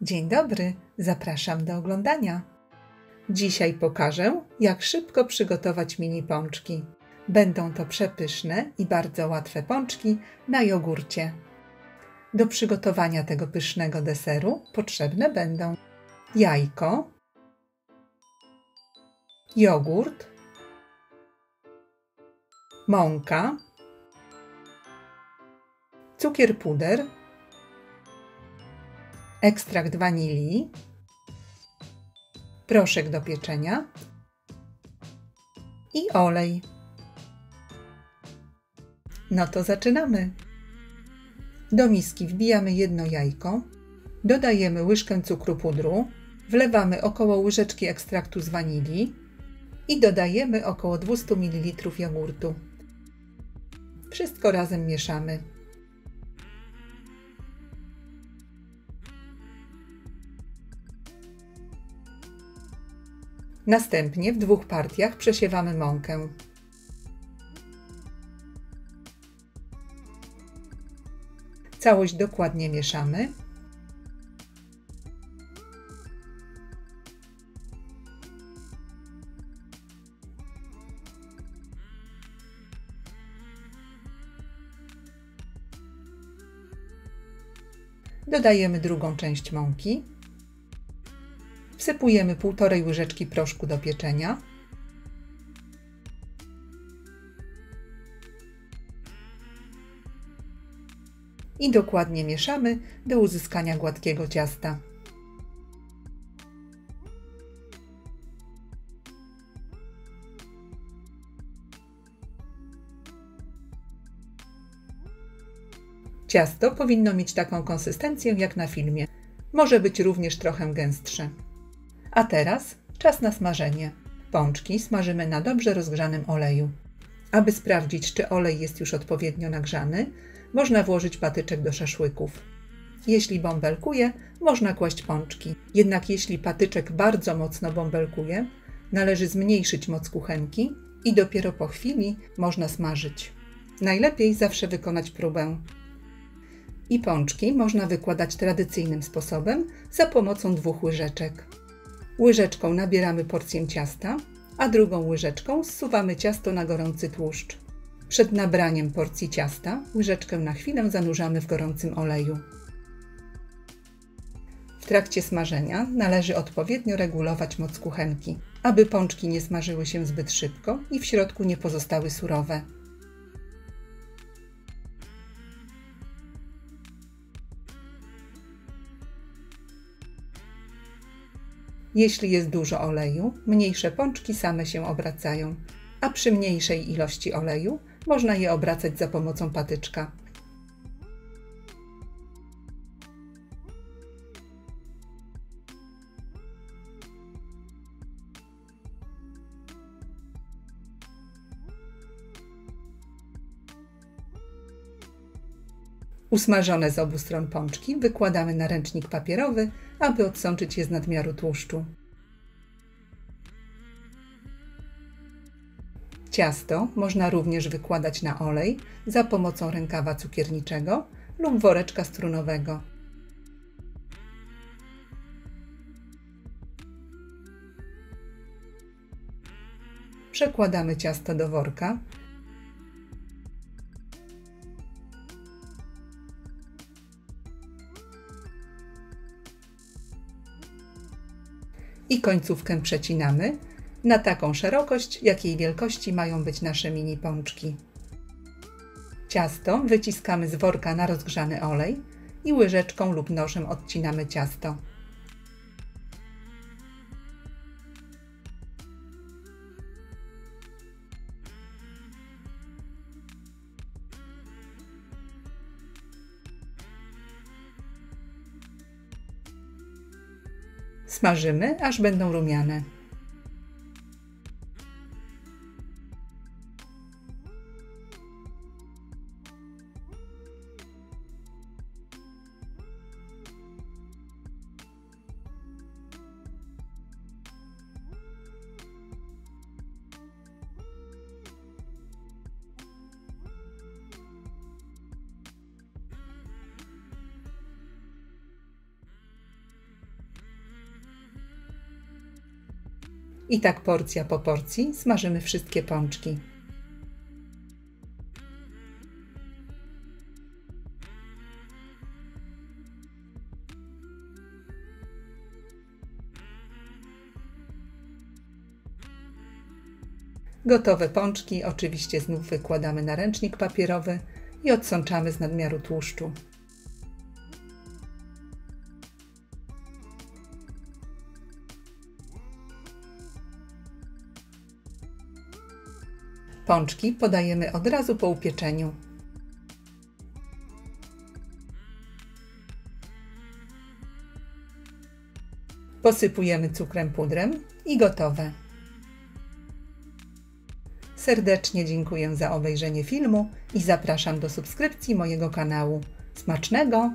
Dzień dobry, zapraszam do oglądania. Dzisiaj pokażę, jak szybko przygotować mini pączki. Będą to przepyszne i bardzo łatwe pączki na jogurcie. Do przygotowania tego pysznego deseru potrzebne będą jajko, jogurt, mąka, cukier puder, ekstrakt wanilii, proszek do pieczenia i olej. No to zaczynamy. Do miski wbijamy jedno jajko, dodajemy łyżkę cukru pudru, wlewamy około łyżeczki ekstraktu z wanilii i dodajemy około 200 ml jogurtu. Wszystko razem mieszamy. Następnie w 2 partiach przesiewamy mąkę. Całość dokładnie mieszamy. Dodajemy drugą część mąki. Wsypujemy 1,5 łyżeczki proszku do pieczenia. I dokładnie mieszamy do uzyskania gładkiego ciasta. Ciasto powinno mieć taką konsystencję jak na filmie. Może być również trochę gęstsze. A teraz czas na smażenie. Pączki smażymy na dobrze rozgrzanym oleju. Aby sprawdzić, czy olej jest już odpowiednio nagrzany, można włożyć patyczek do szaszłyków. Jeśli bąbelkuje, można kłaść pączki. Jednak jeśli patyczek bardzo mocno bąbelkuje, należy zmniejszyć moc kuchenki i dopiero po chwili można smażyć. Najlepiej zawsze wykonać próbę. I pączki można wykładać tradycyjnym sposobem za pomocą 2 łyżeczek. Łyżeczką nabieramy porcję ciasta, a drugą łyżeczką zsuwamy ciasto na gorący tłuszcz. Przed nabraniem porcji ciasta łyżeczkę na chwilę zanurzamy w gorącym oleju. W trakcie smażenia należy odpowiednio regulować moc kuchenki, aby pączki nie smażyły się zbyt szybko i w środku nie pozostały surowe. Jeśli jest dużo oleju, mniejsze pączki same się obracają, a przy mniejszej ilości oleju można je obracać za pomocą patyczka. Usmażone z obu stron pączki wykładamy na ręcznik papierowy, aby odsączyć je z nadmiaru tłuszczu. Ciasto można również wykładać na olej za pomocą rękawa cukierniczego lub woreczka strunowego. Przekładamy ciasto do worka. I końcówkę przecinamy na taką szerokość, jakiej wielkości mają być nasze mini pączki. Ciasto wyciskamy z worka na rozgrzany olej i łyżeczką lub nożem odcinamy ciasto. Smażymy, aż będą rumiane. I tak porcja po porcji smażymy wszystkie pączki. Gotowe pączki oczywiście znów wykładamy na ręcznik papierowy i odsączamy z nadmiaru tłuszczu. Pączki podajemy od razu po upieczeniu. Posypujemy cukrem pudrem i gotowe. Serdecznie dziękuję za obejrzenie filmu i zapraszam do subskrypcji mojego kanału. Smacznego!